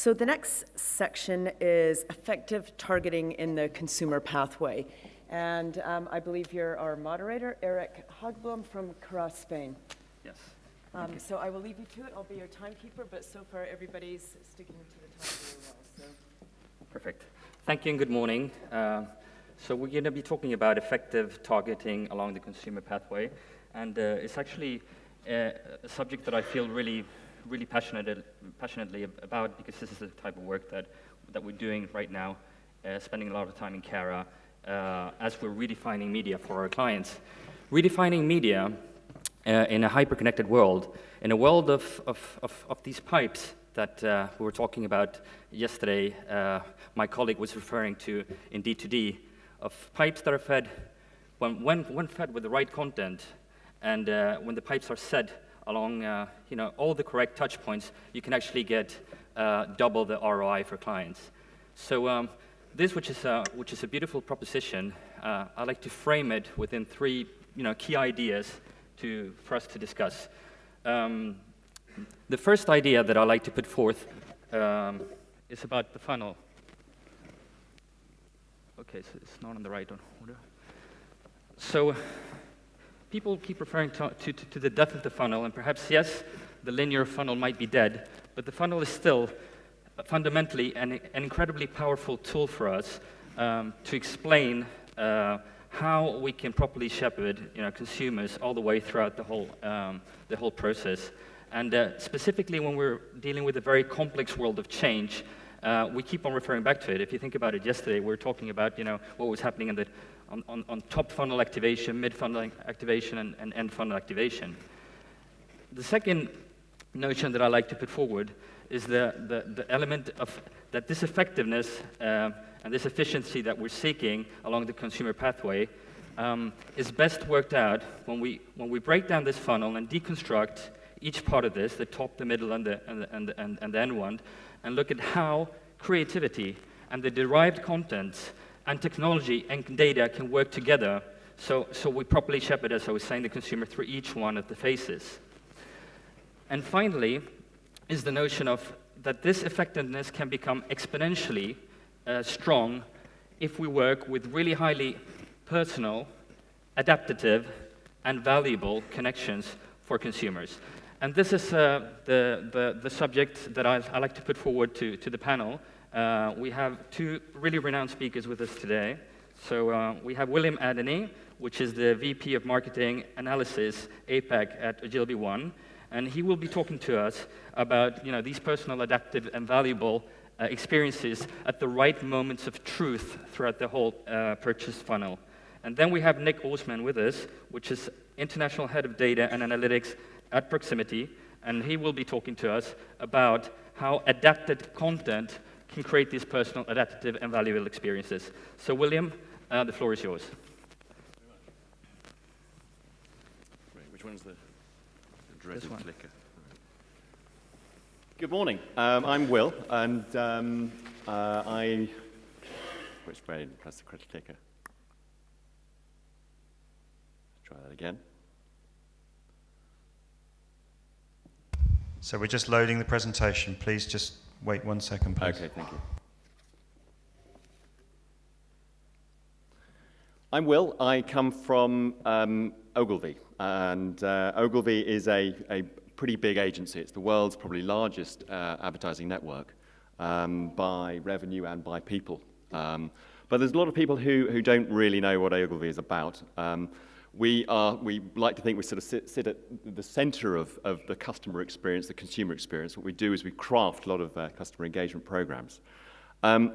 So the next section is effective targeting in the consumer pathway. And I believe you're our moderator, Erik Haggblom from Carat, Spain. Yes. So I will leave you to it. I'll be your timekeeper, but so far everybody's sticking to the time very well. So. Perfect. Thank you and good morning. So we're going to be talking about effective targeting along the consumer pathway. And it's actually a subject that I feel really passionately about, because this is the type of work that we're doing right now, spending a lot of time in Carat as we're redefining media for our clients. Redefining media in a hyper-connected world, in a world of these pipes that we were talking about yesterday, my colleague was referring to in D2D, of pipes that are fed, when fed with the right content, and when the pipes are set along all the correct touch points, you can actually get double the ROI for clients. So this, which is a beautiful proposition, I like to frame it within three key ideas for us to discuss. The first idea that I like to put forth is about the funnel. Okay, so it's not in the right order. So people keep referring to the death of the funnel, and perhaps, yes, the linear funnel might be dead, but the funnel is still fundamentally an incredibly powerful tool for us to explain how we can properly shepherd consumers all the way throughout the whole process. And specifically when we're dealing with a very complex world of change, we keep on referring back to it. If you think about it, yesterday we were talking about what was happening on top funnel activation, mid funnel activation, and end funnel activation. The second notion that I like to put forward is the element of that this effectiveness and this efficiency that we're seeking along the consumer pathway is best worked out when we break down this funnel and deconstruct each part of this, the top, the middle, and the end one, and look at how creativity and the derived content and technology and data can work together so we properly shepherd, as I was saying, the consumer through each one of the phases. And finally is the notion of that this effectiveness can become exponentially strong if we work with really highly personal, adaptive, and valuable connections for consumers. And this is the subject that I like to put forward to the panel. We have two really renowned speakers with us today. So we have William Adeney, which is the VP of Marketing Analysis, APAC at Ogilvy One, and he will be talking to us about these personal, adaptive, and valuable experiences at the right moments of truth throughout the whole purchase funnel. And then we have Nick Orsman with us, which is International Head of Data and Analytics at Proximity, and he will be talking to us about how adapted content can create these personal, adaptive, and valuable experiences. So, William, the floor is yours. Great. Which one's the dreaded one. clicker? Good morning. I'm Will, and which way? Press the clicker. Try that again. So we're just loading the presentation. Please just wait 1 second, please. Okay, thank you. I'm Will. I come from Ogilvy, and Ogilvy is a pretty big agency. It's the world's probably largest advertising network by revenue and by people. But there's a lot of people who don't really know what Ogilvy is about. We like to think we sort of sit at the center of the customer experience, the consumer experience. What we do is we craft a lot of customer engagement programs. And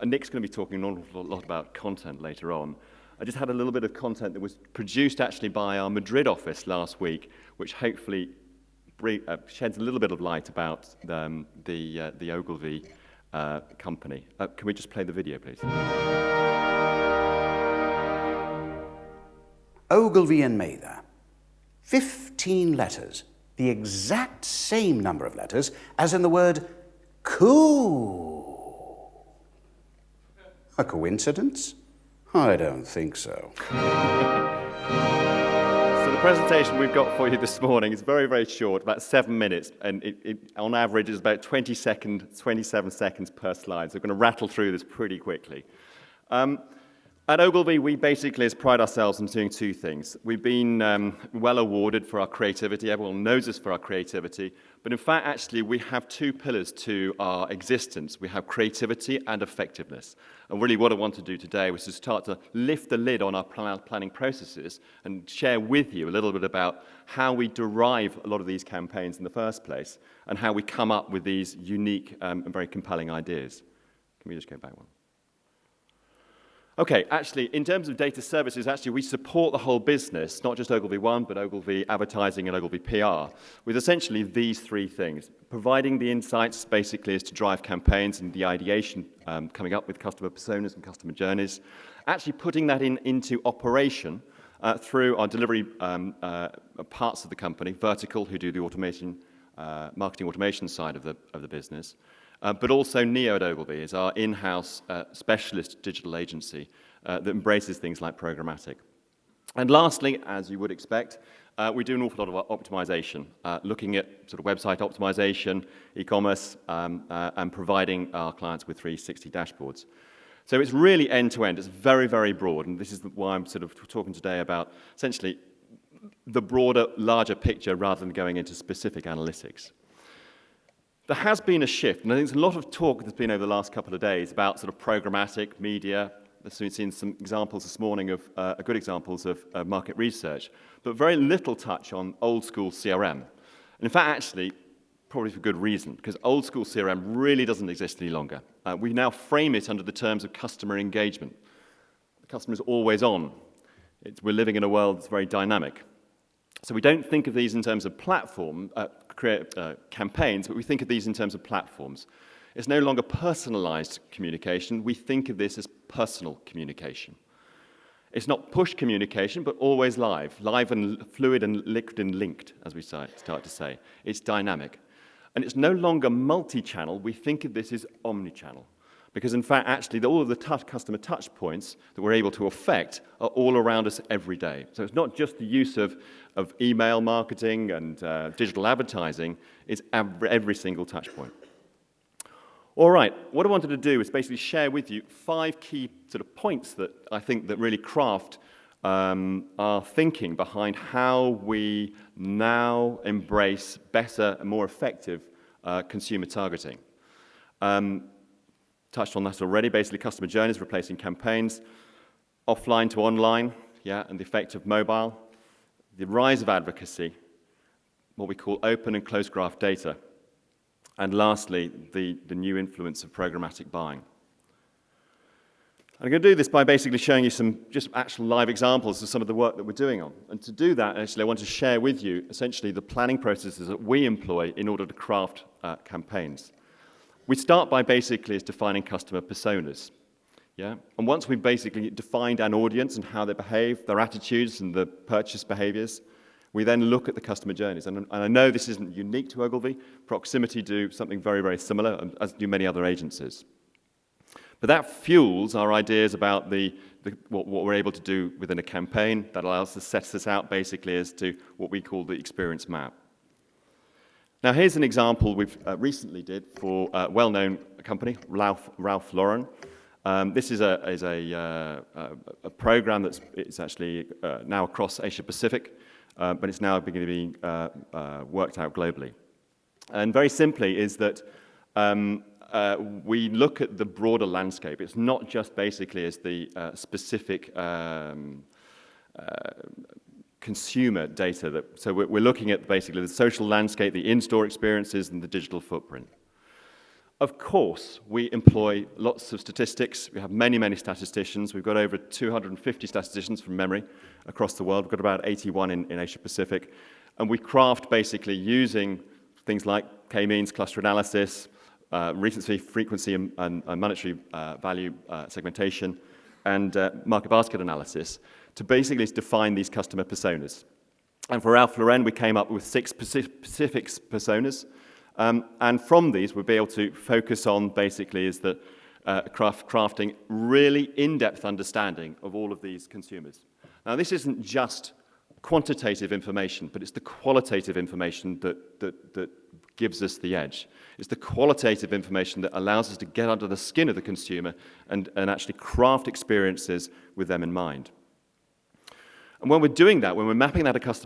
Nick's going to be talking an awful lot about content later on. I just had a little bit of content that was produced actually by our Madrid office last week, which hopefully sheds a little bit of light about the Ogilvy company. Can we just play the video, please? Ogilvy and Mather. 15 letters, the exact same number of letters as in the word cool. A coincidence? I don't think so. So the presentation we've got for you this morning is very, very short, about 7 minutes, and it on average is about 27 seconds per slide. So we're going to rattle through this pretty quickly. At Ogilvy, we basically pride ourselves on doing two things. We've been well awarded for our creativity. Everyone knows us for our creativity. But in fact, actually, we have two pillars to our existence. We have creativity and effectiveness. And really what I want to do today was to start to lift the lid on our planning processes and share with you a little bit about how we derive a lot of these campaigns in the first place and how we come up with these unique and very compelling ideas. Can we just go back one? Okay, actually, in terms of data services, actually, we support the whole business, not just Ogilvy One, but Ogilvy Advertising and Ogilvy PR, with essentially these three things. Providing the insights, basically, is to drive campaigns and the ideation, coming up with customer personas and customer journeys. Actually putting that into operation through our delivery parts of the company, Vertical, who do the automation, marketing automation side of the business. But also Neo at Ogilvy is our in-house specialist digital agency that embraces things like programmatic. And lastly, as you would expect, we do an awful lot of optimization, looking at sort of website optimization, e-commerce, and providing our clients with 360 dashboards. So it's really end-to-end. It's very, very broad, and this is why I'm sort of talking today about essentially the broader, larger picture rather than going into specific analytics. There has been a shift, and I think there's a lot of talk that's been over the last couple of days about sort of programmatic media. We've seen some examples this morning of good examples of market research, but very little touch on old school CRM. And in fact, actually, probably for good reason, because old school CRM really doesn't exist any longer. We now frame it under the terms of customer engagement. The customer is always on. We're living in a world that's very dynamic. So we don't think of these in terms of platform, campaigns, but we think of these in terms of platforms. It's no longer personalized communication. We think of this as personal communication. It's not push communication, but always live and fluid and liquid and linked, as we start to say. It's dynamic. And it's no longer multi-channel. We think of this as omni-channel. Because in fact, actually, all of the customer touch points that we're able to affect are all around us every day. So it's not just the use of email marketing and digital advertising, it's every single touch point. All right, what I wanted to do is basically share with you 5 key sort of points that I think that really craft our thinking behind how we now embrace better and more effective consumer targeting. Touched on that already, basically customer journeys replacing campaigns, offline to online, and the effect of mobile, the rise of advocacy, what we call open and closed graph data, and lastly, the new influence of programmatic buying. I'm going to do this by basically showing you some just actual live examples of some of the work that we're doing on. And to do that, actually, I want to share with you essentially the planning processes that we employ in order to craft campaigns. We start by basically defining customer personas. And once we've basically defined an audience and how they behave, their attitudes and the purchase behaviors, we then look at the customer journeys. And I know this isn't unique to Ogilvy. Proximity do something very, very similar, as do many other agencies. But that fuels our ideas about what we're able to do within a campaign that allows us to set this out basically as to what we call the experience map. Now, here's an example we've recently did for a well-known company, Ralph Lauren. This is a program it's actually now across Asia Pacific, but it's now beginning to be worked out globally. And very simply is that we look at the broader landscape. It's not just basically as the specific consumer data. So we're looking at basically the social landscape, the in-store experiences, and the digital footprint. Of course, we employ lots of statistics. We have many, many statisticians. We've got over 250 statisticians from memory across the world. We've got about 81 in Asia Pacific. And we craft basically using things like k-means, cluster analysis, recency, frequency, and monetary value segmentation, and market basket analysis to basically define these customer personas. And for Ralph Lauren, we came up with 6 specific personas. And from these, we'll be able to focus on basically is the crafting really in-depth understanding of all of these consumers. Now, this isn't just quantitative information, but it's the qualitative information that gives us the edge. It's the qualitative information that allows us to get under the skin of the consumer and actually craft experiences with them in mind. And when we're doing that, when we're mapping that across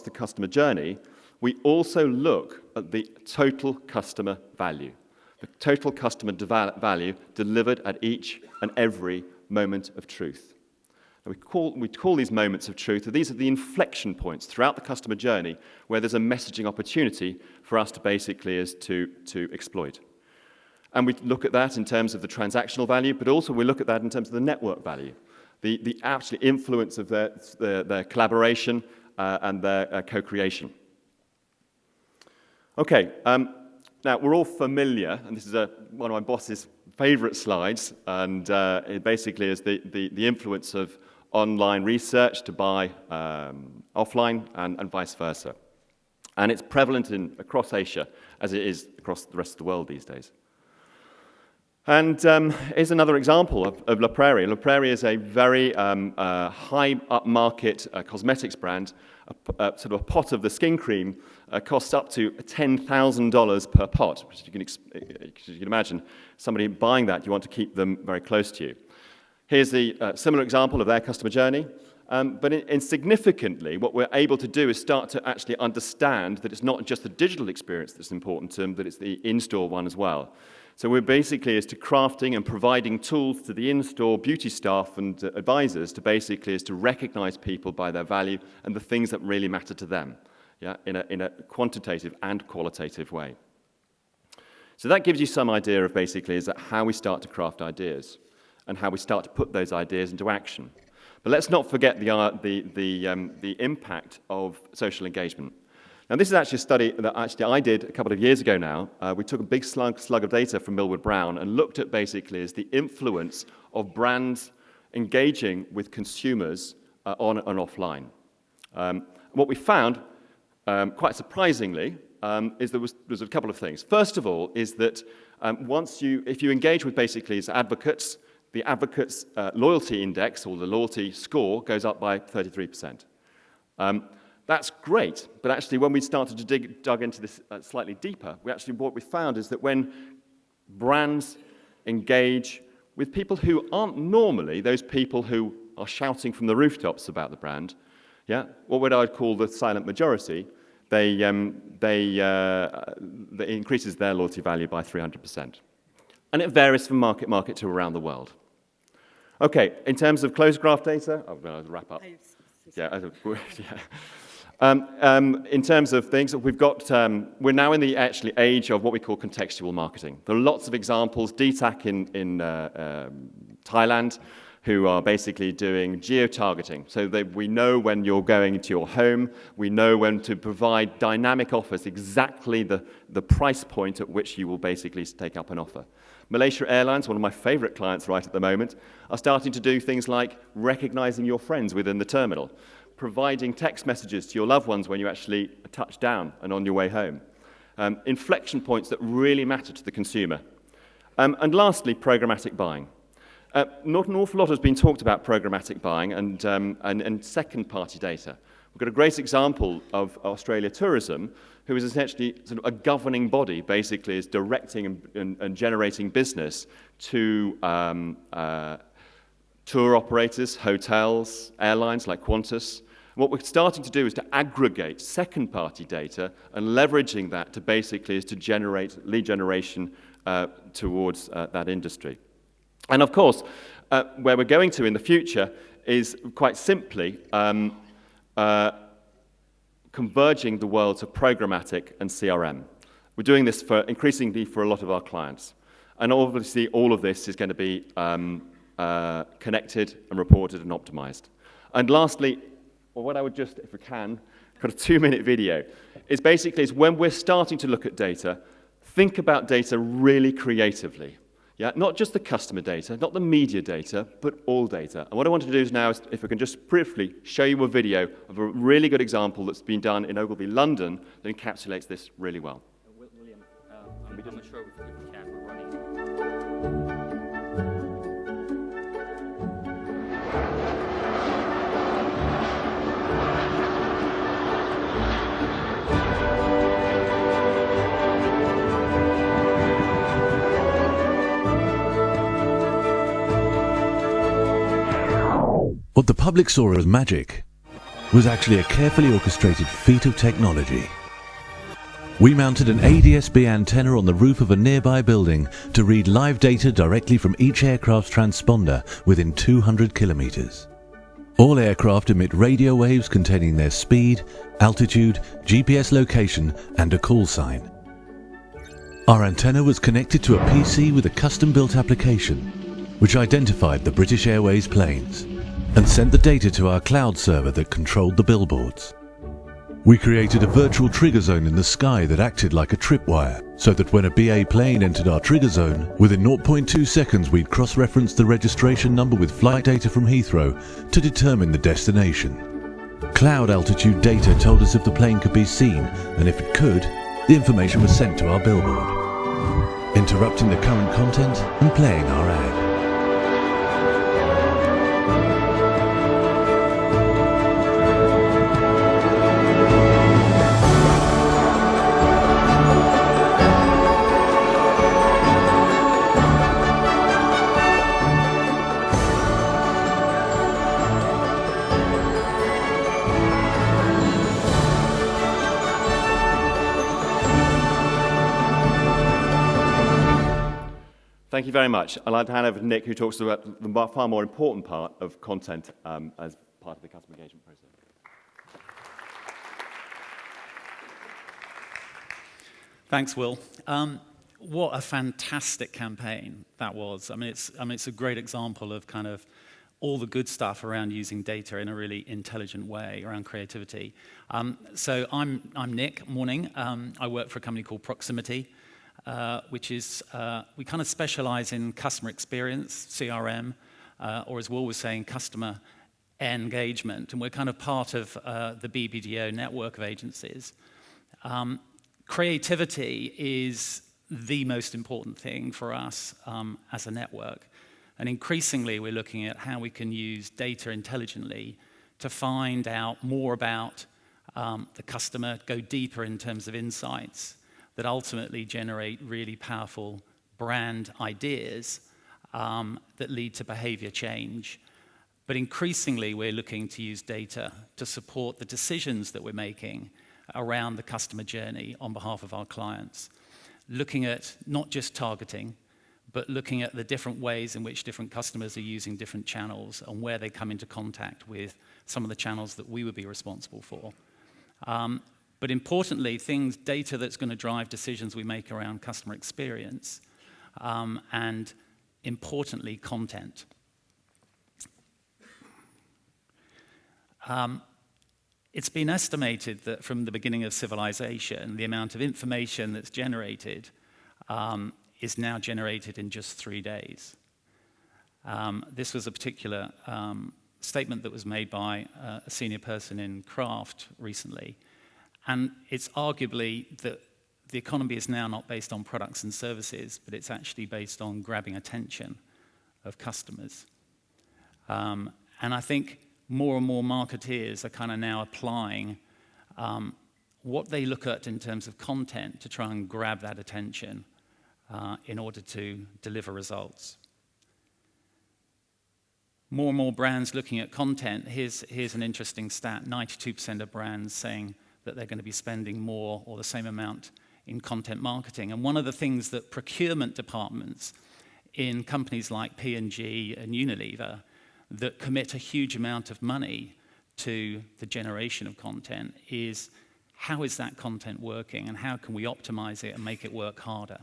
the customer journey, we also look at the total customer value, the total customer value delivered at each and every moment of truth. And we call these moments of truth, these are the inflection points throughout the customer journey where there's a messaging opportunity for us to basically to exploit. And we look at that in terms of the transactional value, but also we look at that in terms of the network value, the absolute influence of their collaboration and their co-creation. Okay, now we're all familiar, and this is one of my boss's favorite slides, and it basically is the influence of online research to buy offline and vice versa. And it's prevalent across Asia, as it is across the rest of the world these days. And here's another example of La Prairie. La Prairie is a very high upmarket cosmetics brand. Sort of a pot of the skin cream costs up to $10,000 per pot, which you can imagine somebody buying that, you want to keep them very close to you. Here's the similar example of their customer journey. But significantly, what we're able to do is start to actually understand that it's not just the digital experience that's important to them, but it's the in-store one as well. So we're basically as to crafting and providing tools to the in-store beauty staff and advisors to basically is to recognize people by their value and the things that really matter to them, yeah, in a quantitative and qualitative way. So that gives you some idea of basically is that how we start to craft ideas and how we start to put those ideas into action. But let's not forget the impact of social engagement. Now, this is actually a study that I did a couple of years ago now. We took a big slug of data from Millward Brown and looked at basically is the influence of brands engaging with consumers on and offline. What we found, quite surprisingly, is there was a couple of things. First of all, is that if you engage with basically as advocates, the advocates' loyalty index or the loyalty score goes up by 33%. That's great, but actually when we started to dug into this slightly deeper, what we found is that when brands engage with people who aren't normally those people who are shouting from the rooftops about the brand, yeah, what would I call the silent majority, it increases their loyalty value by 300%. And it varies from market to around the world. Okay, in terms of closed graph data, I'm going to wrap up. In terms of things, we've got, we're now in the actually age of what we call contextual marketing. There are lots of examples. DTAC in Thailand, who are basically doing geo-targeting. So we know when you're going into your home, we know when to provide dynamic offers, exactly the price point at which you will basically take up an offer. Malaysia Airlines, one of my favorite clients right at the moment, are starting to do things like recognizing your friends within the terminal, providing text messages to your loved ones when you actually touch down and on your way home. Inflection points that really matter to the consumer. And lastly, programmatic buying. Not an awful lot has been talked about programmatic buying and second-party data. We've got a great example of Australia Tourism, who is essentially sort of a governing body, basically is directing and generating business to tour operators, hotels, airlines like Qantas. And what we're starting to do is to aggregate second-party data and leveraging that to basically is to generate lead generation towards that industry. And of course, where we're going to in the future is quite simply converging the worlds of programmatic and CRM. We're doing this increasingly for a lot of our clients. And obviously, all of this is going to be connected and reported and optimized. And lastly, or what I would just, if we can, got a 2-minute video, is basically when we're starting to look at data, think about data really creatively. Yeah, not just the customer data, not the media data, but all data. And what I want to do is now, is if I can just briefly show you a video of a really good example that's been done in Ogilvy, London, that encapsulates this really well. William, I'm not sure if we can. We're running. What the public saw as magic was actually a carefully orchestrated feat of technology. We mounted an ADS-B antenna on the roof of a nearby building to read live data directly from each aircraft's transponder within 200 kilometers. All aircraft emit radio waves containing their speed, altitude, GPS location, and a call sign. Our antenna was connected to a PC with a custom-built application, which identified the British Airways planes, and sent the data to our cloud server that controlled the billboards. We created a virtual trigger zone in the sky that acted like a tripwire, so that when a BA plane entered our trigger zone, within 0.2 seconds we'd cross-reference the registration number with flight data from Heathrow to determine the destination. Cloud altitude data told us if the plane could be seen, and if it could, the information was sent to our billboard, interrupting the current content and playing our ad. Thank you very much. I'd like to hand over to Nick, who talks about the far more important part of content as part of the customer engagement process. Thanks, Will. What a fantastic campaign that was. I mean, it's a great example of kind of all the good stuff around using data in a really intelligent way around creativity. So I'm Nick. Morning. I work for a company called Proximity, which is we kind of specialize in customer experience, CRM, or as Will was saying, customer engagement, and we're kind of part of the BBDO network of agencies. Creativity is the most important thing for us as a network. And increasingly, we're looking at how we can use data intelligently to find out more about the customer, go deeper in terms of insights that ultimately generate really powerful brand ideas that lead to behavior change. But increasingly, we're looking to use data to support the decisions that we're making around the customer journey on behalf of our clients. Looking at not just targeting, but looking at the different ways in which different customers are using different channels and where they come into contact with some of the channels that we would be responsible for. But importantly, data that's going to drive decisions we make around customer experience, and importantly, content. It's been estimated that from the beginning of civilization, the amount of information that's generated is now generated in just 3 days. This was a particular statement that was made by a senior person in Craft recently. And it's arguably that the economy is now not based on products and services, but it's actually based on grabbing attention of customers. And I think more and more marketeers are kind of now applying what they look at in terms of content to try and grab that attention in order to deliver results. More and more brands looking at content. Here's an interesting stat. 92% of brands saying that they're going to be spending more or the same amount in content marketing. And one of the things that procurement departments in companies like P&G and Unilever that commit a huge amount of money to the generation of content is how is that content working and how can we optimize it and make it work harder?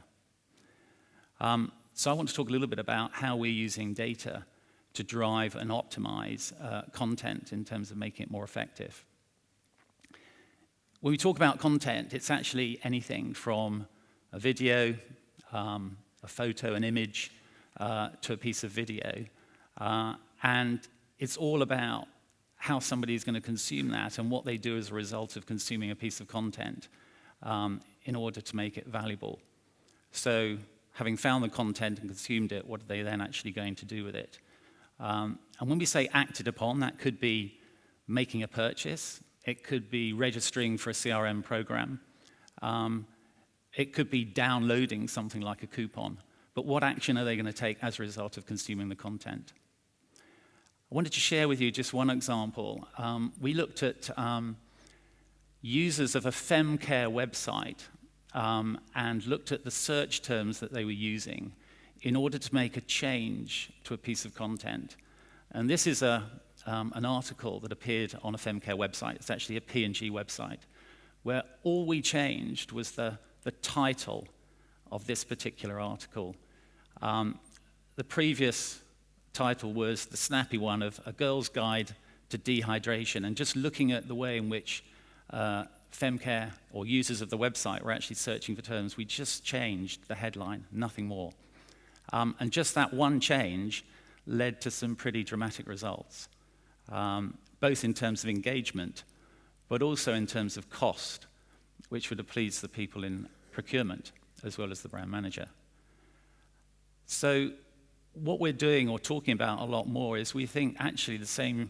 So I want to talk a little bit about how we're using data to drive and optimize content in terms of making it more effective. When we talk about content, it's actually anything from a video, a photo, an image, to a piece of video. And it's all about how somebody is going to consume that and what they do as a result of consuming a piece of content in order to make it valuable. So having found the content and consumed it, what are they then actually going to do with it? And when we say acted upon, that could be making a purchase. It could be registering for a CRM program. It could be downloading something like a coupon. But what action are they going to take as a result of consuming the content? I wanted to share with you just one example. We looked at users of a femcare website and looked at the search terms that they were using in order to make a change to a piece of content. And this is an article that appeared on a femcare website. It's actually a P&G website, where all we changed was the title of this particular article. The previous title was the snappy one of A Girl's Guide to Dehydration, and just looking at the way in which femcare or users of the website were actually searching for terms, we just changed the headline, nothing more. And just that one change led to some pretty dramatic results, both in terms of engagement, but also in terms of cost, which would have pleased the people in procurement as well as the brand manager. So what we're doing or talking about a lot more is we think actually the same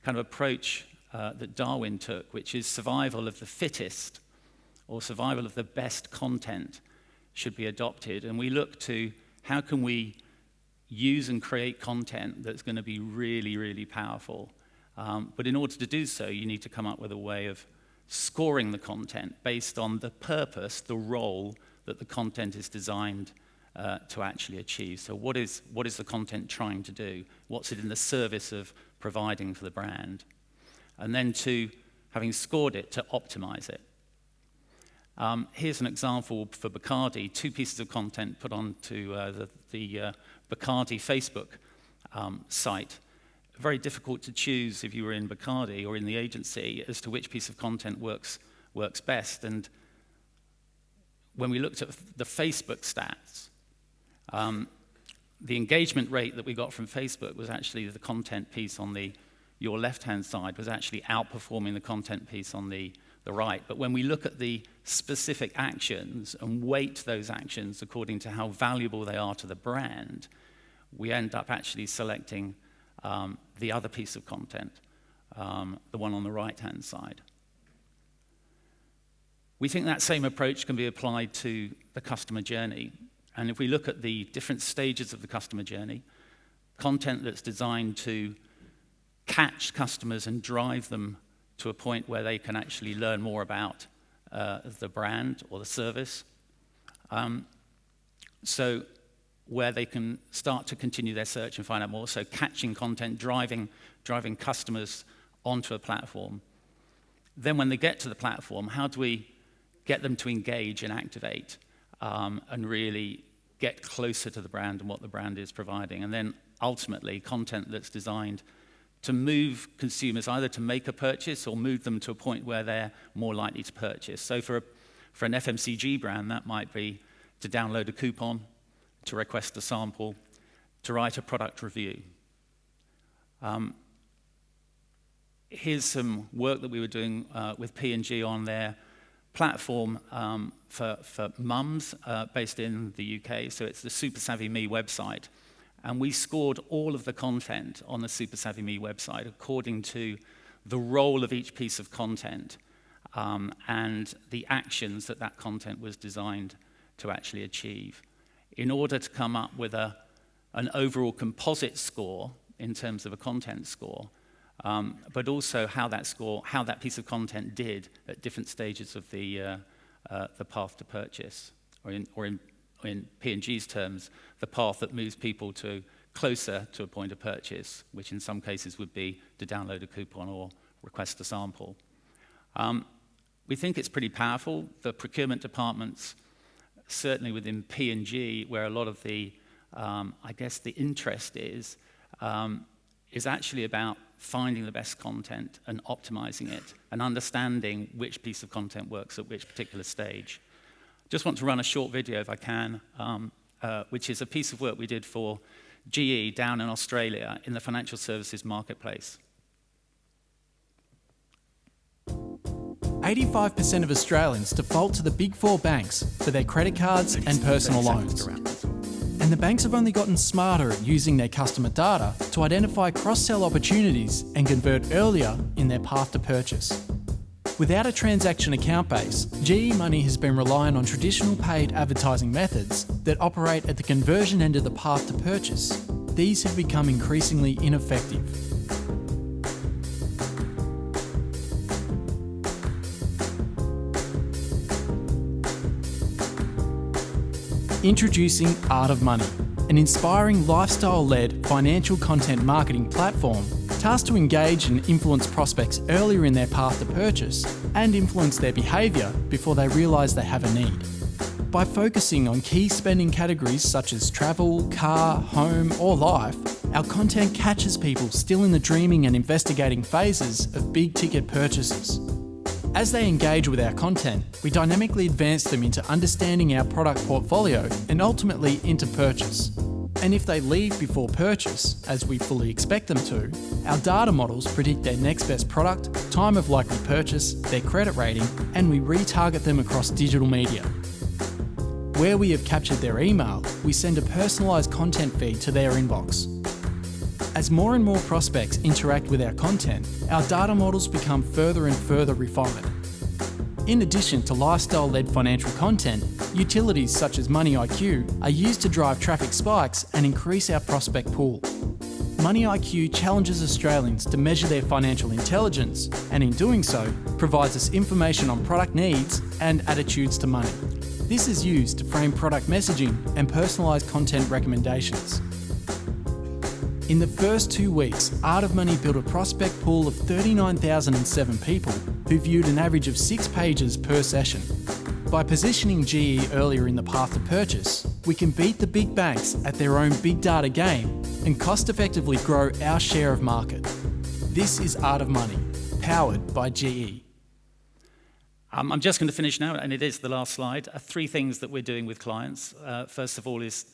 kind of approach that Darwin took, which is survival of the fittest or survival of the best content, should be adopted. And we look to how can we use and create content that's going to be really, really powerful. But in order to do so, you need to come up with a way of scoring the content based on the purpose, the role that the content is designed to actually achieve. So what is the content trying to do? What's it in the service of providing for the brand? And then to, having scored it, to optimize it. Here's an example for Bacardi, 2 pieces of content put onto the Bacardi Facebook site. Very difficult to choose if you were in Bacardi or in the agency as to which piece of content works best. And when we looked at the Facebook stats, the engagement rate that we got from Facebook was actually the content piece on your left-hand side was actually outperforming the content piece on the right. But when we look at the specific actions and weight those actions according to how valuable they are to the brand, we end up actually selecting the other piece of content, the one on the right-hand side. We think that same approach can be applied to the customer journey. And if we look at the different stages of the customer journey, content that's designed to catch customers and drive them to a point where they can actually learn more about the brand or the service. So where they can start to continue their search and find out more. So catching content, driving customers onto a platform. Then when they get to the platform, how do we get them to engage and activate and really get closer to the brand and what the brand is providing? And then ultimately, content that's designed to move consumers either to make a purchase or move them to a point where they're more likely to purchase. So for an FMCG brand, that might be to download a coupon, to request a sample, to write a product review. Here's some work that we were doing with P&G on their platform for mums based in the UK. So it's the Super Savvy Me website. And we scored all of the content on the Super Savvy Me website according to the role of each piece of content and the actions that content was designed to actually achieve, in order to come up with an overall composite score in terms of a content score, but also how that piece of content did at different stages of the path to purchase, or in P&G's terms, the path that moves people closer to a point of purchase, which in some cases would be to download a coupon or request a sample. We think it's pretty powerful. The procurement departments, certainly within P&G, where a lot of the interest is actually about finding the best content and optimizing it and understanding which piece of content works at which particular stage. Just want to run a short video, if I can, which is a piece of work we did for GE down in Australia in the financial services marketplace. 85% of Australians default to the big 4 banks for their credit cards and personal loans. And the banks have only gotten smarter at using their customer data to identify cross-sell opportunities and convert earlier in their path to purchase. Without a transaction account base, GE Money has been relying on traditional paid advertising methods that operate at the conversion end of the path to purchase, these have become increasingly ineffective. Introducing Art of Money, an inspiring lifestyle-led financial content marketing platform tasked to engage and influence prospects earlier in their path to purchase and influence their behaviour before they realise they have a need. By focusing on key spending categories such as travel, car, home or life, our content catches people still in the dreaming and investigating phases of big ticket purchases. As they engage with our content, we dynamically advance them into understanding our product portfolio and ultimately into purchase. And if they leave before purchase, as we fully expect them to, our data models predict their next best product, time of likely purchase, their credit rating, and we retarget them across digital media. Where we have captured their email, we send a personalised content feed to their inbox. As more and more prospects interact with our content, our data models become further and further refined. In addition to lifestyle-led financial content, utilities such as Money IQ are used to drive traffic spikes and increase our prospect pool. Money IQ challenges Australians to measure their financial intelligence and in doing so, provides us information on product needs and attitudes to money. This is used to frame product messaging and personalised content recommendations. In the first 2 weeks, Art of Money built a prospect pool of 39,007 people who viewed an average of 6 pages per session. By positioning GE earlier in the path to purchase, we can beat the big banks at their own big data game and cost-effectively grow our share of market. This is Art of Money, powered by GE. I'm just going to finish now, and it is the last slide. 3 things that we're doing with clients. First of all is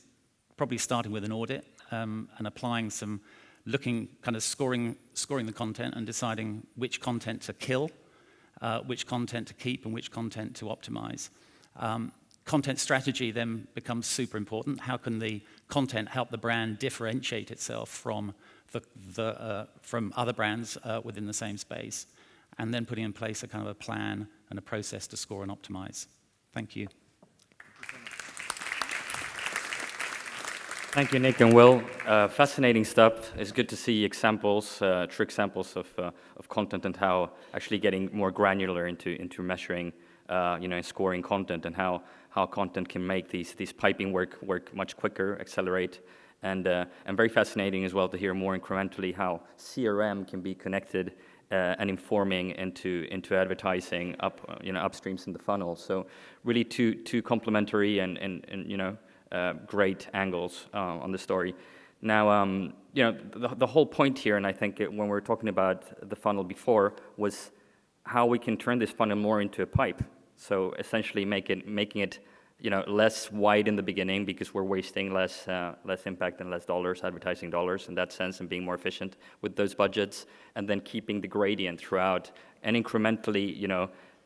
probably starting with an audit. And applying some, scoring the content and deciding which content to kill, which content to keep, and which content to optimize. Content strategy then becomes super important. How can the content help the brand differentiate itself from from other brands within the same space? And then putting in place a kind of a plan and a process to score and optimize. Thank you. Thank you, Nick and Will. Fascinating stuff. It's good to see examples, true examples of content and how actually getting more granular into measuring, and scoring content and how content can make these piping work much quicker, accelerate, and very fascinating as well to hear more incrementally how CRM can be connected and informing into advertising upstreams in the funnel. So really two complementary and great angles on the story. Now, the whole point here, and I think when we were talking about the funnel before, was how we can turn this funnel more into a pipe. So essentially making it less wide in the beginning because we're wasting less impact and less advertising dollars in that sense, and being more efficient with those budgets, and then keeping the gradient throughout and incrementally,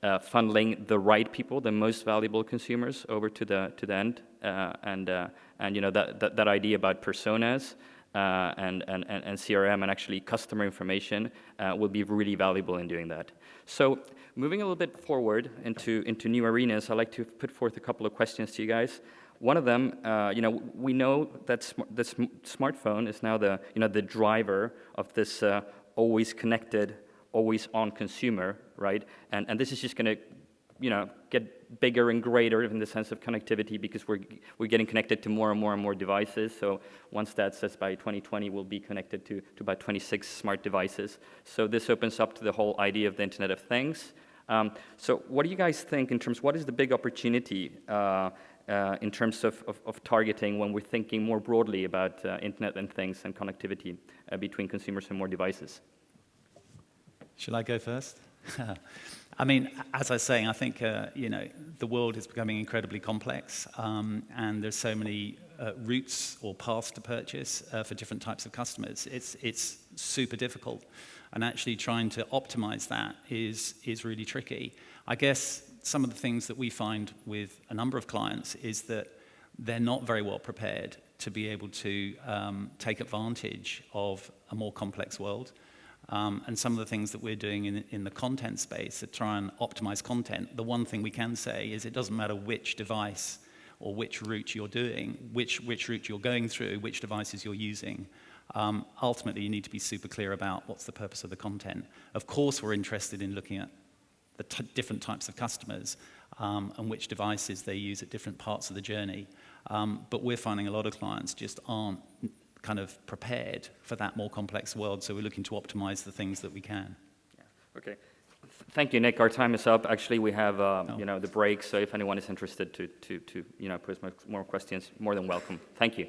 funneling the right people, the most valuable consumers, over to the end, and that idea about personas and CRM and actually customer information will be really valuable in doing that. So moving a little bit forward into new arenas, I'd like to put forth a couple of questions to you guys. One of them, we know that the smartphone is now the driver of this always connected, always on consumer, right? And this is just going to, get bigger and greater in the sense of connectivity because we're getting connected to more and more devices. So one stat says by 2020 we'll be connected to about 26 smart devices. So this opens up to the whole idea of the Internet of Things. So what do you guys think in terms, what is the big opportunity in terms of targeting when we're thinking more broadly about Internet and Things and connectivity between consumers and more devices? Shall I go first? I mean, as I was saying, I think, the world is becoming incredibly complex, and there's so many routes or paths to purchase for different types of customers. It's super difficult, and actually trying to optimize that is really tricky. I guess some of the things that we find with a number of clients is that they're not very well prepared to be able to take advantage of a more complex world. And some of the things that we're doing in the content space to try and optimize content, the one thing we can say is it doesn't matter which device or which route you're doing, which route you're going through, which devices you're using. Ultimately, you need to be super clear about what's the purpose of the content. Of course, we're interested in looking at the different types of customers and which devices they use at different parts of the journey. But we're finding a lot of clients just aren't kind of prepared for that more complex world, so we're looking to optimize the things that we can. Yeah. Okay. Thank you, Nick. Our time is up. Actually, we have the break, so if anyone is interested to pose more questions, more than welcome. Thank you.